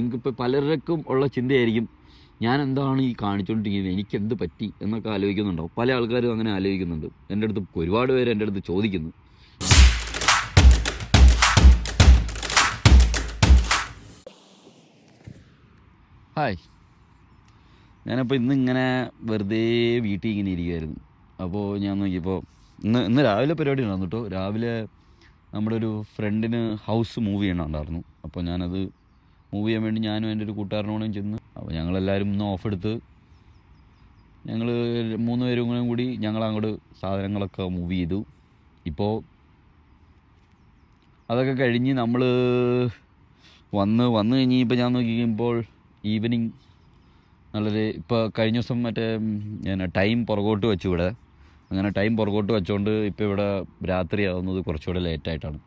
നിങ്ങൾക്കിപ്പോൾ പലർക്കും ഉള്ള ചിന്തയായിരിക്കും, ഞാൻ എന്താണ് ഈ കാണിച്ചുകൊണ്ടിരിക്കുന്നത്, എനിക്ക് എന്ത് പറ്റി എന്നൊക്കെ ആലോചിക്കുന്നുണ്ടാവും. പല ആൾക്കാരും അങ്ങനെ ആലോചിക്കുന്നുണ്ട്. എൻ്റെ അടുത്ത് ഒരുപാട് പേര് എൻ്റെ അടുത്ത് ചോദിക്കുന്നു. ഹായ്, ഞാനപ്പോൾ ഇന്നിങ്ങനെ വെറുതെ വീട്ടിൽ ഇങ്ങനെ ഇരിക്കുമായിരുന്നു. അപ്പോൾ ഞാൻ നോക്കിയപ്പോൾ ഇന്ന് രാവിലെ പരിപാടി ഉണ്ടായിരുന്നു കേട്ടോ. രാവിലെ നമ്മുടെ ഒരു ഫ്രണ്ടിന് ഹൗസ് മൂവ് ചെയ്യണമുണ്ടായിരുന്നു. അപ്പോൾ ഞാനത് മൂവ് ചെയ്യാൻ വേണ്ടി ഞാനും എൻ്റെ ഒരു കൂട്ടുകാരനോടും ചെന്ന്. അപ്പോൾ ഞങ്ങളെല്ലാവരും ഇന്ന് ഓഫ് എടുത്ത് ഞങ്ങൾ 3 പേരും കൂടി ഞങ്ങളങ്ങോട്ട് സാധനങ്ങളൊക്കെ മൂവ് ചെയ്തു. ഇപ്പോൾ അതൊക്കെ കഴിഞ്ഞ് നമ്മൾ വന്നു കഴിഞ്ഞ് ഇപ്പോൾ ഞാൻ നോക്കിക്കുമ്പോൾ ഈവനിങ് നല്ലൊരു, ഇപ്പോൾ കഴിഞ്ഞ ദിവസം മറ്റേ ഞാൻ ടൈം പുറകോട്ട് വെച്ചു ഇവിടെ. അങ്ങനെ ടൈം പുറകോട്ട് വെച്ചുകൊണ്ട് ഇപ്പോൾ ഇവിടെ രാത്രിയാവുന്നത് കുറച്ചുകൂടെ ലേറ്റായിട്ടാണ്.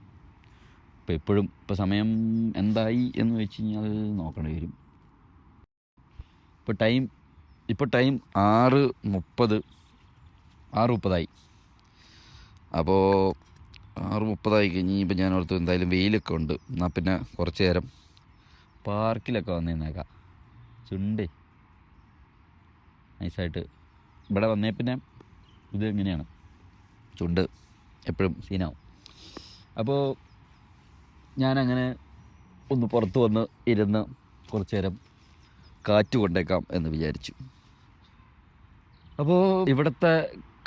ഇപ്പോൾ ഇപ്പോൾ സമയം എന്തായി എന്ന് വെച്ച് കഴിഞ്ഞാൽ നോക്കേണ്ടി വരും. ഇപ്പോൾ ടൈം 6:30 അപ്പോൾ 6:30 കഴിഞ്ഞ് ഇപ്പോൾ ഞാൻ ഓർത്ത് എന്തായാലും വെയിലൊക്കെ ഉണ്ട്, എന്നാൽ പിന്നെ കുറച്ച് നേരം പാർക്കിലൊക്കെ വന്നേക്കാം. ചുണ്ടേ നൈസായിട്ട് ഇവിടെ വന്നേ പിന്നെ ഇത് എങ്ങനെയാണ്, ചുണ്ട് എപ്പോഴും സീനാവും. അപ്പോൾ ഞാനങ്ങനെ ഒന്ന് പുറത്ത് വന്ന് ഇരുന്ന് കുറച്ച് നേരം കാറ്റ് കൊണ്ടേക്കാം എന്ന് വിചാരിച്ചു. അപ്പോൾ ഇവിടുത്തെ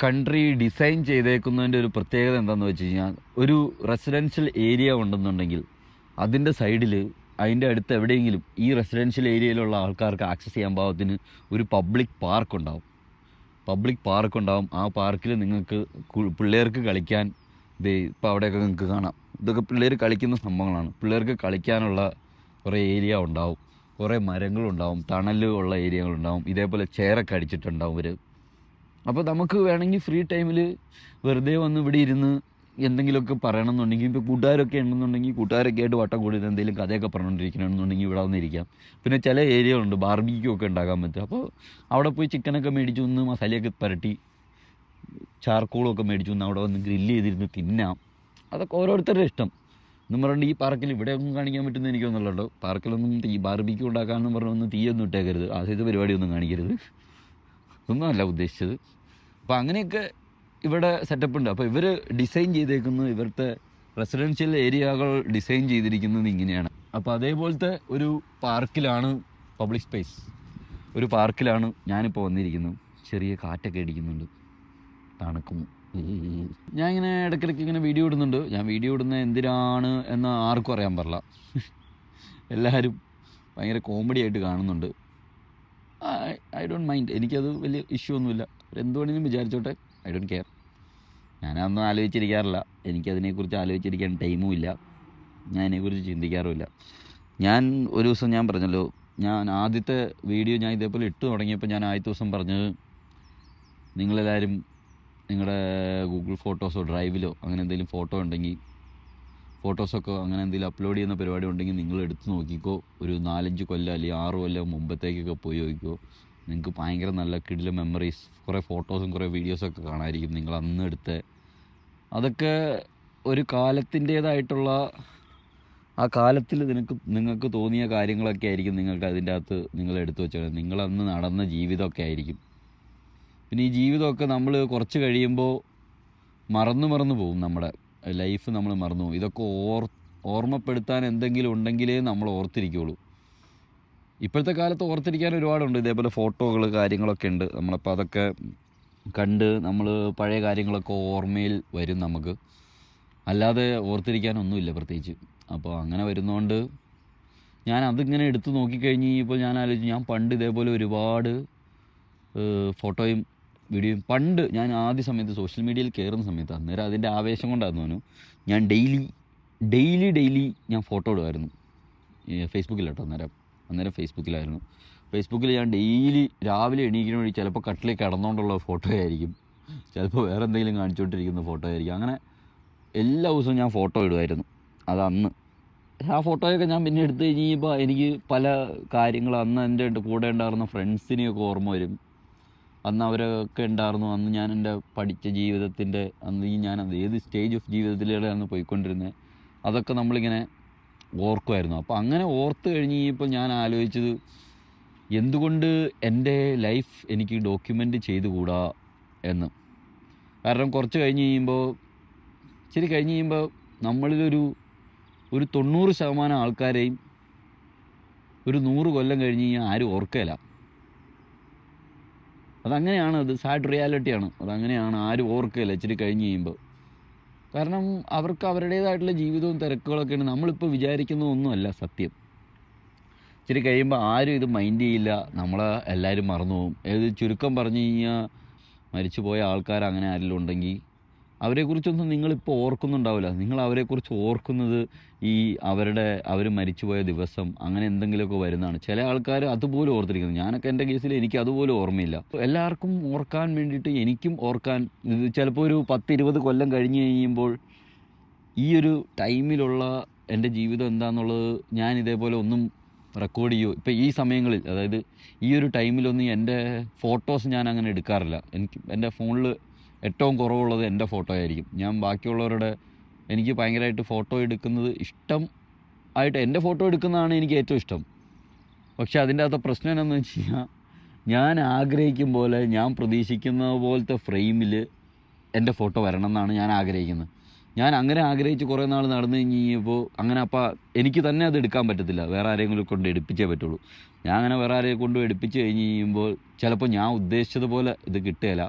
കൺട്രി ഡിസൈൻ ചെയ്തേക്കുന്നതിൻ്റെ ഒരു പ്രത്യേകത എന്താണെന്ന് വെച്ച് കഴിഞ്ഞാൽ, ഒരു റെസിഡൻഷ്യൽ ഏരിയ ഉണ്ടെന്നുണ്ടെങ്കിൽ അതിൻ്റെ സൈഡിൽ, അതിൻ്റെ അടുത്ത് എവിടെയെങ്കിലും ഈ റെസിഡൻഷ്യൽ ഏരിയയിലുള്ള ആൾക്കാർക്ക് ആക്സസ് ചെയ്യാൻ പാകത്തിന് ഒരു പബ്ലിക് പാർക്ക് ഉണ്ടാവും. ആ പാർക്കിൽ നിങ്ങൾക്ക് പിള്ളേർക്ക് കളിക്കാൻ, ഇപ്പോൾ അവിടെയൊക്കെ നിങ്ങൾക്ക് കാണാം, ഇതൊക്കെ പിള്ളേർ കളിക്കുന്ന സംഭവങ്ങളാണ്. പിള്ളേർക്ക് കളിക്കാനുള്ള കുറേ ഏരിയ ഉണ്ടാവും, കുറേ മരങ്ങളുണ്ടാവും, തണലുള്ള ഏരിയകളുണ്ടാവും, ഇതേപോലെ ചെയറൊക്കെ അടിച്ചിട്ടുണ്ടാവും ഇവർ. അപ്പോൾ നമുക്ക് വേണമെങ്കിൽ ഫ്രീ ടൈമിൽ വെറുതെ വന്ന് ഇവിടെ ഇരുന്ന് എന്തെങ്കിലുമൊക്കെ പറയണമെന്നുണ്ടെങ്കിൽ, ഇപ്പോൾ കൂട്ടുകാരൊക്കെ ഉണ്ടെന്നുണ്ടെങ്കിൽ കൂട്ടുകാരൊക്കെ ആയിട്ട് വട്ടം കൂടി എന്തെങ്കിലും കഥയൊക്കെ പറഞ്ഞുകൊണ്ടിരിക്കണമെന്നുണ്ടെങ്കിൽ ഇവിടെ വന്നിരിക്കാം. പിന്നെ ചില ഏരിയകളുണ്ട് ബാർബിക്യൂ ഒക്കെ ഉണ്ടാക്കാൻ പറ്റും. അപ്പോൾ അവിടെ പോയി ചിക്കനൊക്കെ മേടിച്ചു വന്ന് മസാലയൊക്കെ പുരട്ടി ചാർക്കോളൊക്കെ മേടിച്ചു വന്ന് അവിടെ വന്ന് ഗ്രില്ല് ചെയ്തിരുന്ന് തിന്നാം. അതൊക്കെ ഓരോരുത്തരുടെ ഇഷ്ടം. എന്നും പറഞ്ഞിട്ട് ഈ പാർക്കിൽ ഇവിടെ ഒന്നും കാണിക്കാൻ പറ്റുന്ന എനിക്കൊന്നുമല്ലോ. പാർക്കിലൊന്നും ഈ ബാർബിക്യൂ ഉണ്ടാക്കാമെന്ന് പറഞ്ഞൊന്നും തീയൊന്നും ഇട്ടേക്കരുത്, ആദ്യത്തെ പരിപാടിയൊന്നും കാണിക്കരുത്, ഒന്നുമല്ല ഉദ്ദേശിച്ചത്. അപ്പോൾ അങ്ങനെയൊക്കെ ഇവിടെ സെറ്റപ്പ് ഉണ്ട്. അപ്പോൾ ഇവർ ഡിസൈൻ ചെയ്തേക്കുന്നത്, ഇവിടുത്തെ റെസിഡൻഷ്യൽ ഏരിയകൾ ഡിസൈൻ ചെയ്തിരിക്കുന്നത് ഇങ്ങനെയാണ്. അപ്പോൾ അതേപോലത്തെ ഒരു പാർക്കിലാണ്, പബ്ലിക് സ്പേസ് ഒരു പാർക്കിലാണ് ഞാനിപ്പോൾ വന്നിരിക്കുന്നത്. ചെറിയ കാറ്റൊക്കെ അടിക്കുന്നുണ്ട്, തണുക്കുന്നു. ഞാൻ ഇങ്ങനെ ഇടയ്ക്കിടയ്ക്ക് ഇങ്ങനെ വീഡിയോ ഇടുന്നുണ്ട്. ഞാൻ വീഡിയോ ഇടുന്നത് എന്തിനാണ് എന്ന് ആർക്കും അറിയാൻ പാടില്ല. എല്ലാവരും ഭയങ്കര കോമഡി ആയിട്ട് കാണുന്നുണ്ട്. ഐ ഡോണ്ട് മൈൻഡ്, എനിക്കത് വലിയ ഇഷ്യൂ ഒന്നുമില്ല. എന്തുവേണമെങ്കിലും വിചാരിച്ചോട്ടെ, ഐ ഡോണ്ട് കെയർ. ഞാനതൊന്നും ആലോചിച്ചിരിക്കാറില്ല. എനിക്കതിനെക്കുറിച്ച് ആലോചിച്ചിരിക്കാൻ ടൈമും ഇല്ല, ഞാൻ അതിനെക്കുറിച്ച് ചിന്തിക്കാറുമില്ല. ഞാൻ ഒരു ദിവസം ഞാൻ പറഞ്ഞല്ലോ, ഞാൻ ആദ്യത്തെ വീഡിയോ ഞാൻ ഇതേപോലെ ഇട്ട് തുടങ്ങിയപ്പോൾ ഞാൻ ആദ്യത്തെ ദിവസം പറഞ്ഞത്, നിങ്ങളെല്ലാവരും നിങ്ങളുടെ ഗൂഗിൾ ഫോട്ടോസോ ഡ്രൈവിലോ അങ്ങനെ എന്തെങ്കിലും ഫോട്ടോസൊക്കെ അങ്ങനെ എന്തെങ്കിലും അപ്ലോഡ് ചെയ്യുന്ന പരിപാടി ഉണ്ടെങ്കിൽ നിങ്ങൾ എടുത്ത് നോക്കിക്കോ. ഒരു 4-5 കൊല്ലം അല്ലെങ്കിൽ 6 കൊല്ലം മുമ്പത്തേക്കൊക്കെ പോയി നോക്കിക്കോ. നിങ്ങൾക്ക് ഭയങ്കര നല്ല കിടിലൻ മെമ്മറീസ്, കുറേ ഫോട്ടോസും കുറേ വീഡിയോസൊക്കെ കാണാമായിരിക്കും നിങ്ങൾ അന്ന് എടുത്ത. അതൊക്കെ ഒരു കാലത്തിൻ്റേതായിട്ടുള്ള, ആ കാലത്തിൽ നിങ്ങൾക്ക് തോന്നിയ കാര്യങ്ങളൊക്കെ ആയിരിക്കും നിങ്ങൾക്ക് അതിൻ്റെ അകത്ത് നിങ്ങൾ എടുത്തു വെച്ചത്. നിങ്ങളന്ന് നടന്ന ജീവിതമൊക്കെ ആയിരിക്കും. പിന്നെ ഈ ജീവിതമൊക്കെ നമ്മൾ കുറച്ച് കഴിയുമ്പോൾ മറന്നു പോകും. നമ്മുടെ ലൈഫ് നമ്മൾ മറന്നു പോകും. ഇതൊക്കെ ഓർമ്മപ്പെടുത്താൻ എന്തെങ്കിലും ഉണ്ടെങ്കിലേ നമ്മൾ ഓർത്തിരിക്കുകയുള്ളൂ. ഇപ്പോഴത്തെ കാലത്ത് ഓർത്തിരിക്കാൻ ഒരുപാടുണ്ട്, ഇതേപോലെ ഫോട്ടോകൾ കാര്യങ്ങളൊക്കെ ഉണ്ട്. നമ്മളപ്പോൾ അതൊക്കെ കണ്ട് നമ്മൾ പഴയ കാര്യങ്ങളൊക്കെ ഓർമ്മയിൽ വരും നമുക്ക്. അല്ലാതെ ഓർത്തിരിക്കാനൊന്നുമില്ല പ്രത്യേകിച്ച്. അപ്പോൾ അങ്ങനെ വരുന്നതുകൊണ്ട് ഞാൻ അതിങ്ങനെ എടുത്ത് നോക്കിക്കഴിഞ്ഞ് ഇപ്പോൾ ഞാൻ ആലോചിച്ചു, ഞാൻ പണ്ട് ഇതേപോലെ ഒരുപാട് ഫോട്ടോയും വീഡിയോയും പണ്ട് ഞാൻ ആദ്യ സമയത്ത് സോഷ്യൽ മീഡിയയിൽ കയറുന്ന സമയത്ത്, അന്നേരം അതിൻ്റെ ആവേശം കൊണ്ടായിരുന്നു തോന്നുന്നു, ഞാൻ ഡെയിലി ഞാൻ ഫോട്ടോ ഇടുമായിരുന്നു. ഫേസ്ബുക്കിലാട്ടോ, അന്നേരം ഫേസ്ബുക്കിൽ ഞാൻ ഡെയിലി രാവിലെ എണീക്കുന്ന വഴി ചിലപ്പോൾ കട്ടിലേക്ക് കിടന്നുകൊണ്ടുള്ള ഫോട്ടോ ആയിരിക്കും, ചിലപ്പോൾ വേറെ എന്തെങ്കിലും കാണിച്ചുകൊണ്ടിരിക്കുന്ന ഫോട്ടോ ആയിരിക്കും. അങ്ങനെ എല്ലാ ദിവസവും ഞാൻ ഫോട്ടോ ഇടുമായിരുന്നു. അതന്ന് ആ ഫോട്ടോയൊക്കെ ഞാൻ പിന്നെ എടുത്തു കഴിഞ്ഞപ്പോൾ എനിക്ക് പല കാര്യങ്ങൾ, അന്ന് എൻ്റെ കൂടെ ഉണ്ടായിരുന്ന ഫ്രണ്ട്സിനെയൊക്കെ ഓർമ്മ വരും. അന്ന് അവരൊക്കെ ഉണ്ടായിരുന്നു. അന്ന് ഞാൻ എൻ്റെ പഠിച്ച ജീവിതത്തിൻ്റെ, അന്ന് ഞാൻ അത് ഏത് സ്റ്റേജ് ഓഫ് ജീവിതത്തിലൂടെയാണ് പോയിക്കൊണ്ടിരുന്നത്, അതൊക്കെ നമ്മളിങ്ങനെ ഓർക്കുമായിരുന്നു. അപ്പോൾ അങ്ങനെ ഓർത്ത് കഴിഞ്ഞ് കഴിഞ്ഞപ്പോൾ ഞാൻ ആലോചിച്ചത്, എന്തുകൊണ്ട് എൻ്റെ ലൈഫ് എനിക്ക് ഡോക്യുമെൻ്റ് ചെയ്തുകൂടാ എന്ന്. കാരണം കുറച്ച് കഴിഞ്ഞ് കഴിയുമ്പോൾ, ഇച്ചിരി കഴിഞ്ഞ് കഴിയുമ്പോൾ നമ്മളിലൊരു 90% ആൾക്കാരെയും ഒരു 100 കൊല്ലം കഴിഞ്ഞ് കഴിഞ്ഞാൽ ആരും ഓർക്കുകയില്ല. അതങ്ങനെയാണ്, അത് സാഡ് റിയാലിറ്റിയാണ്. അതങ്ങനെയാണ്, ആരും ഓർക്കുകയില്ല ഇച്ചിരി കഴിഞ്ഞ് കഴിയുമ്പോൾ. കാരണം അവർക്ക് അവരുടേതായിട്ടുള്ള ജീവിതവും തിരക്കുകളൊക്കെയാണ്. നമ്മളിപ്പോൾ വിചാരിക്കുന്ന ഒന്നുമല്ല സത്യം. ഇച്ചിരി കഴിയുമ്പോൾ ആരും ഇത് മൈൻഡ് ചെയ്യില്ല, നമ്മളെ എല്ലാവരും മറന്നു പോകും. ചുരുക്കം പറഞ്ഞു കഴിഞ്ഞാൽ മരിച്ചു പോയ ആൾക്കാർ അങ്ങനെ ആരെങ്കിലും ഉണ്ടെങ്കിൽ അവരെക്കുറിച്ചൊന്നും നിങ്ങളിപ്പോൾ ഓർക്കുന്നുണ്ടാവില്ല. നിങ്ങൾ അവരെക്കുറിച്ച് ഓർക്കുന്നത് അവർ മരിച്ചുപോയ ദിവസം അങ്ങനെ എന്തെങ്കിലുമൊക്കെ വരുന്നതാണ്. ചില ആൾക്കാർ അതുപോലും ഓർത്തിരിക്കുന്നത്. ഞാനൊക്കെ എൻ്റെ കേസിൽ എനിക്ക് അതുപോലും ഓർമ്മയില്ല. എല്ലാവർക്കും ഓർക്കാൻ വേണ്ടിയിട്ട് എനിക്കും ഓർക്കാൻ, ഇത് ചിലപ്പോൾ ഒരു 10-20 കൊല്ലം കഴിഞ്ഞ് കഴിയുമ്പോൾ ഈ ഒരു ടൈമിലുള്ള എൻ്റെ ജീവിതം എന്താണെന്നുള്ളത് ഞാൻ ഇതേപോലെ ഒന്നും റെക്കോർഡ് ചെയ്യുമോ. ഇപ്പോൾ ഈ സമയങ്ങളിൽ, അതായത് ഈ ഒരു ടൈമിലൊന്നും എൻ്റെ ഫോട്ടോസ് ഞാൻ അങ്ങനെ എടുക്കാറില്ല. എൻ്റെ ഫോണിൽ ഏറ്റവും കുറവുള്ളത് എൻ്റെ ഫോട്ടോ ആയിരിക്കും. ഞാൻ ബാക്കിയുള്ളവരുടെ, എനിക്ക് ഭയങ്കരമായിട്ട് ഫോട്ടോ എടുക്കുന്നത് ഇഷ്ടം ആയിട്ട്, എൻ്റെ ഫോട്ടോ എടുക്കുന്നതാണ് എനിക്ക് ഏറ്റവും ഇഷ്ടം. പക്ഷേ അതിൻ്റെ അകത്ത് പ്രശ്നം എന്താണെന്ന് വെച്ച് കഴിഞ്ഞാൽ, ഞാൻ ആഗ്രഹിക്കും പോലെ, ഞാൻ പ്രതീക്ഷിക്കുന്ന പോലത്തെ ഫ്രെയിമിൽ എൻ്റെ ഫോട്ടോ വരണം എന്നാണ് ഞാൻ ആഗ്രഹിക്കുന്നത്. ഞാൻ അങ്ങനെ ആഗ്രഹിച്ച് കുറേ നാൾ നടന്നു കഴിഞ്ഞപ്പോൾ അങ്ങനെ, അപ്പോൾ എനിക്ക് തന്നെ അത് എടുക്കാൻ പറ്റത്തില്ല, വേറെ ആരെങ്കിലും കൊണ്ട് എടുപ്പിച്ചേ പറ്റുള്ളൂ. ഞാൻ അങ്ങനെ വേറെ ആരെയും കൊണ്ട് എടുപ്പിച്ച് കഴിഞ്ഞ് കഴിയുമ്പോൾ ചിലപ്പോൾ ഞാൻ ഉദ്ദേശിച്ചതുപോലെ ഇത് കിട്ടുകയില്ല.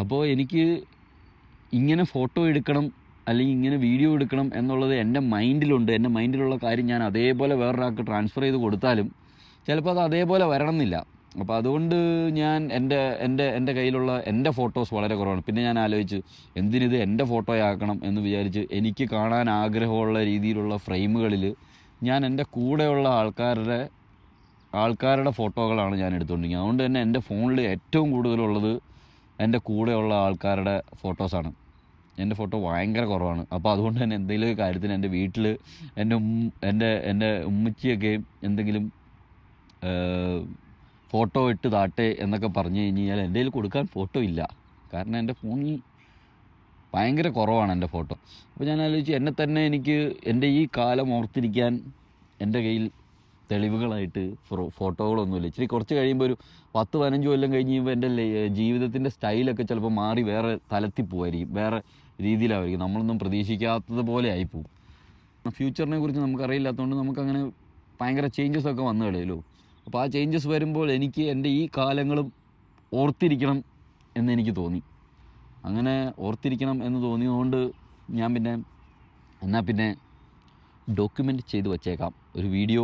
അപ്പോൾ എനിക്ക് ഇങ്ങനെ ഫോട്ടോ എടുക്കണം അല്ലെങ്കിൽ ഇങ്ങനെ വീഡിയോ എടുക്കണം എന്നുള്ളത് എൻ്റെ മൈൻഡിലുണ്ട്. എൻ്റെ മൈൻഡിലുള്ള കാര്യം ഞാൻ അതേപോലെ വേറൊരാൾക്ക് ട്രാൻസ്ഫർ ചെയ്ത് കൊടുത്താലും ചിലപ്പോൾ അത് അതേപോലെ വരണം എന്നില്ല. അപ്പോൾ അതുകൊണ്ട് ഞാൻ എൻ്റെ കയ്യിലുള്ള എൻ്റെ ഫോട്ടോസ് വളരെ കുറവാണ്. പിന്നെ ഞാൻ ആലോചിച്ച്, എന്തിനിത് എൻ്റെ ഫോട്ടോയാക്കണം എന്ന് വിചാരിച്ച് എനിക്ക് കാണാൻ ആഗ്രഹമുള്ള രീതിയിലുള്ള ഫ്രെയിമുകളിൽ ഞാൻ എൻ്റെ കൂടെയുള്ള ആൾക്കാരുടെ ഫോട്ടോകളാണ് ഞാൻ എടുത്തുകൊണ്ടിരിക്കുന്നത്. അതുകൊണ്ട് തന്നെ എൻ്റെ ഫോണിൽ ഏറ്റവും കൂടുതലുള്ളത് എൻ്റെ കൂടെയുള്ള ആൾക്കാരുടെ ഫോട്ടോസാണ്. എൻ്റെ ഫോട്ടോ ഭയങ്കര കുറവാണ്. അപ്പോൾ അതുകൊണ്ട് തന്നെ എന്തെങ്കിലും ഒരു കാര്യത്തിന് എൻ്റെ വീട്ടിൽ എൻ്റെ ഉമ്മച്ചിയൊക്കെയും എന്തെങ്കിലും ഫോട്ടോ ഇട്ട് താട്ടെ എന്നൊക്കെ പറഞ്ഞു കഴിഞ്ഞാൽ എൻ്റെ കയ്യിൽ കൊടുക്കാൻ ഫോട്ടോ ഇല്ല. കാരണം എൻ്റെ ഫോണിൽ ഭയങ്കര കുറവാണ് എൻ്റെ ഫോട്ടോ. അപ്പോൾ ഞാൻ ആലോചിച്ച്, എന്നെ തന്നെ എനിക്ക് എൻ്റെ ഈ കാലം ഓർത്തിരിക്കാൻ എൻ്റെ കയ്യിൽ തെളിവുകളായിട്ട് ഫോട്ടോകളൊന്നുമില്ല. ഇച്ചിരി കുറച്ച് കഴിയുമ്പോൾ ഒരു 10-15 കൊല്ലം കഴിഞ്ഞ് കഴിയുമ്പോൾ എൻ്റെ ജീവിതത്തിൻ്റെ സ്റ്റൈലൊക്കെ ചിലപ്പോൾ മാറി വേറെ തലത്തിൽ പോവായിരിക്കും, വേറെ രീതിയിലായിരിക്കും, നമ്മളൊന്നും പ്രതീക്ഷിക്കാത്തതുപോലെ ആയിപ്പോവും. ഫ്യൂച്ചറിനെ കുറിച്ച് നമുക്കറിയില്ലാത്തതുകൊണ്ട് നമുക്കങ്ങനെ ഭയങ്കര ചേഞ്ചസൊക്കെ വന്നു കളയുമല്ലോ. അപ്പോൾ ആ ചേഞ്ചസ് വരുമ്പോൾ എനിക്ക് എൻ്റെ ഈ കാലങ്ങളും ഓർത്തിരിക്കണം എന്നെനിക്ക് തോന്നി. അങ്ങനെ ഓർത്തിരിക്കണം എന്ന് തോന്നിയതുകൊണ്ട് ഞാൻ പിന്നെ ഡോക്യുമെൻ്റ് ചെയ്ത് വച്ചേക്കാം, ഒരു വീഡിയോ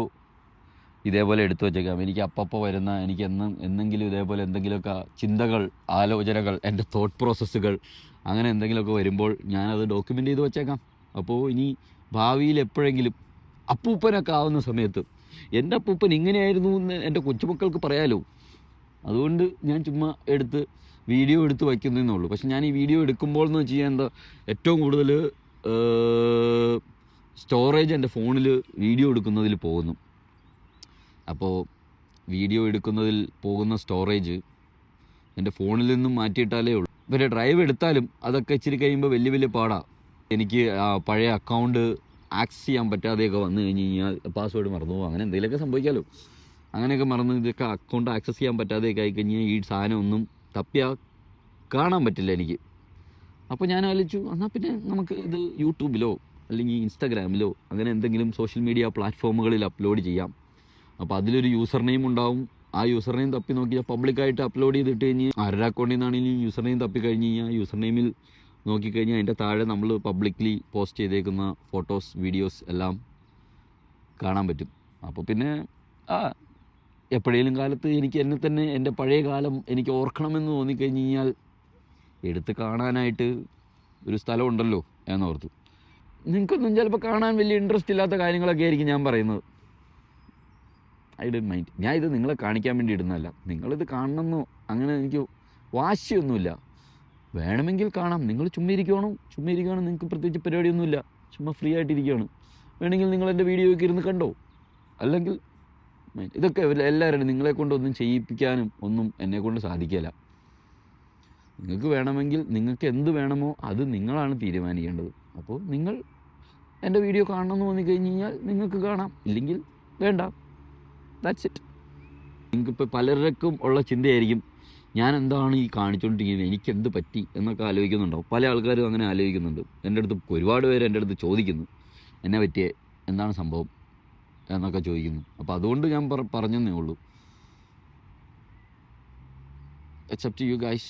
ഇതേപോലെ എടുത്തു വച്ചേക്കാം. എനിക്ക് അപ്പോൾ വരുന്ന, എനിക്ക് എന്തെങ്കിലും ഇതേപോലെ എന്തെങ്കിലുമൊക്കെ ചിന്തകൾ, ആലോചനകൾ, എൻ്റെ തോട്ട് പ്രോസസ്സുകൾ അങ്ങനെ എന്തെങ്കിലുമൊക്കെ വരുമ്പോൾ ഞാനത് ഡോക്യുമെൻ്റ് ചെയ്ത് വച്ചേക്കാം. അപ്പോൾ ഇനി ഭാവിയിൽ എപ്പോഴെങ്കിലും അപ്പൂപ്പനൊക്കെ ആവുന്ന സമയത്ത് എൻ്റെ അപ്പൂപ്പൻ ഇങ്ങനെയായിരുന്നു എന്ന് എൻ്റെ കൊച്ചുമക്കൾക്ക് പറയാലോ. അതുകൊണ്ട് ഞാൻ ചുമ്മാ വീഡിയോ എടുത്ത് വയ്ക്കുന്നതേ ഉള്ളൂ. പക്ഷെ ഞാൻ ഈ വീഡിയോ എടുക്കുമ്പോൾ എന്ന് വെച്ച് കഴിഞ്ഞാൽ ഏറ്റവും കൂടുതൽ സ്റ്റോറേജ് എൻ്റെ ഫോണിൽ വീഡിയോ എടുക്കുന്നതിൽ പോകുന്നു. അപ്പോൾ വീഡിയോ എടുക്കുന്നതിൽ പോകുന്ന സ്റ്റോറേജ് എൻ്റെ ഫോണിൽ നിന്നും മാറ്റിയിട്ടാലേ ഉള്ളൂ. പിന്നെ ഡ്രൈവ് എടുത്താലും അതൊക്കെ ഇച്ചിരി കഴിയുമ്പോൾ വലിയ പാടാണ്. എനിക്ക് പഴയ അക്കൗണ്ട് ആക്സസ് ചെയ്യാൻ പറ്റാതെയൊക്കെ വന്നു കഴിഞ്ഞ് കഴിഞ്ഞാൽ പാസ്വേഡ് മറന്നു പോകും, അങ്ങനെ എന്തെങ്കിലുമൊക്കെ സംഭവിക്കാമല്ലോ. അങ്ങനെയൊക്കെ മറന്ന് ഇതൊക്കെ അക്കൗണ്ട് ആക്സസ് ചെയ്യാൻ പറ്റാതെയൊക്കെ ആയിക്കഴിഞ്ഞാൽ ഈ സാധനം ഒന്നും തപ്പിയാൽ കാണാൻ പറ്റില്ല എനിക്ക്. അപ്പോൾ ഞാൻ ആലോചിച്ചു, എന്നാൽ പിന്നെ നമുക്ക് ഇത് യൂട്യൂബിലോ അല്ലെങ്കിൽ ഇൻസ്റ്റാഗ്രാമിലോ അങ്ങനെ എന്തെങ്കിലും സോഷ്യൽ മീഡിയ പ്ലാറ്റ്ഫോമുകളിൽ അപ്ലോഡ് ചെയ്യാം. അപ്പോൾ അതിലൊരു യൂസർ നെയിം ഉണ്ടാവും. ആ യൂസർ നെയിം തപ്പി നോക്കിയാൽ പബ്ലിക്കായിട്ട് അപ്ലോഡ് ചെയ്തിട്ട് കഴിഞ്ഞ് ആരുടെ അക്കൗണ്ടിൽ നിന്നാണെങ്കിലും യൂസർ നെയിം തപ്പി കഴിഞ്ഞ് കഴിഞ്ഞാൽ യൂസർ നെയിമിൽ നോക്കിക്കഴിഞ്ഞാൽ അതിൻ്റെ താഴെ നമ്മൾ പബ്ലിക്ലി പോസ്റ്റ് ചെയ്തേക്കുന്ന ഫോട്ടോസ്, വീഡിയോസ് എല്ലാം കാണാൻ പറ്റും. അപ്പോൾ പിന്നെ എപ്പോഴേലും കാലത്ത് എനിക്ക് എന്നെ തന്നെ എൻ്റെ പഴയ കാലം എനിക്ക് ഓർക്കണമെന്ന് തോന്നിക്കഴിഞ്ഞ് കഴിഞ്ഞാൽ എടുത്ത് കാണാനായിട്ട് ഒരു സ്ഥലമുണ്ടല്ലോ എന്നോർത്തു. നിങ്ങൾക്കൊന്നും ചിലപ്പോൾ കാണാൻ വലിയ ഇൻട്രസ്റ്റ് ഇല്ലാത്ത കാര്യങ്ങളൊക്കെ ആയിരിക്കും ഞാൻ പറയുന്നത്. I don't mind. ഞാൻ ഇത് നിങ്ങളെ കാണിക്കാൻ വേണ്ടി ഇടുന്നതല്ല. നിങ്ങളിത് കാണണമെന്നോ അങ്ങനെ എനിക്ക് വാശിയൊന്നുമില്ല. വേണമെങ്കിൽ കാണാം. നിങ്ങൾ ചുമ്മാ ഇരിക്കുകയാണ്, നിങ്ങൾക്ക് പ്രത്യേകിച്ച് പരിപാടിയൊന്നുമില്ല, ചുമ്മാ ഫ്രീ ആയിട്ടിരിക്കുകയാണ്. വേണമെങ്കിൽ നിങ്ങൾ എൻ്റെ വീഡിയോയ്ക്ക് ഇരുന്ന് കണ്ടോ. അല്ലെങ്കിൽ ഇതൊക്കെ എല്ലാവരും നിങ്ങളെ കൊണ്ടൊന്നും ചെയ്യിപ്പിക്കാനും ഒന്നും എന്നെക്കൊണ്ട് സാധിക്കില്ല. നിങ്ങൾക്ക് വേണമെങ്കിൽ നിങ്ങൾക്ക് എന്ത് വേണമോ അത് നിങ്ങളാണ് തീരുമാനിക്കേണ്ടത്. അപ്പോൾ നിങ്ങൾ എൻ്റെ വീഡിയോ കാണണമെന്ന് തോന്നിക്കഴിഞ്ഞ് കഴിഞ്ഞാൽ നിങ്ങൾക്ക് കാണാം, ഇല്ലെങ്കിൽ വേണ്ട. That's it. നിങ്ങൾക്കിപ്പോൾ പലർക്കും ഉള്ള ചിന്തയായിരിക്കും, ഞാൻ എന്താണ് ഈ കാണിച്ചുകൊണ്ടിരിക്കുന്നത്, എനിക്കെന്ത് പറ്റി എന്നൊക്കെ ആലോചിക്കുന്നുണ്ടാവും. പല ആൾക്കാരും അങ്ങനെ ആലോചിക്കുന്നുണ്ട്. എൻ്റെ അടുത്ത് ഒരുപാട് പേര് എൻ്റെ അടുത്ത് ചോദിക്കുന്നു, എന്നെ പറ്റിയ എന്താണ് സംഭവം എന്നൊക്കെ ചോദിക്കുന്നു. അപ്പോൾ അതുകൊണ്ട് ഞാൻ പറഞ്ഞതേ ഉള്ളൂ. It's up to you guys.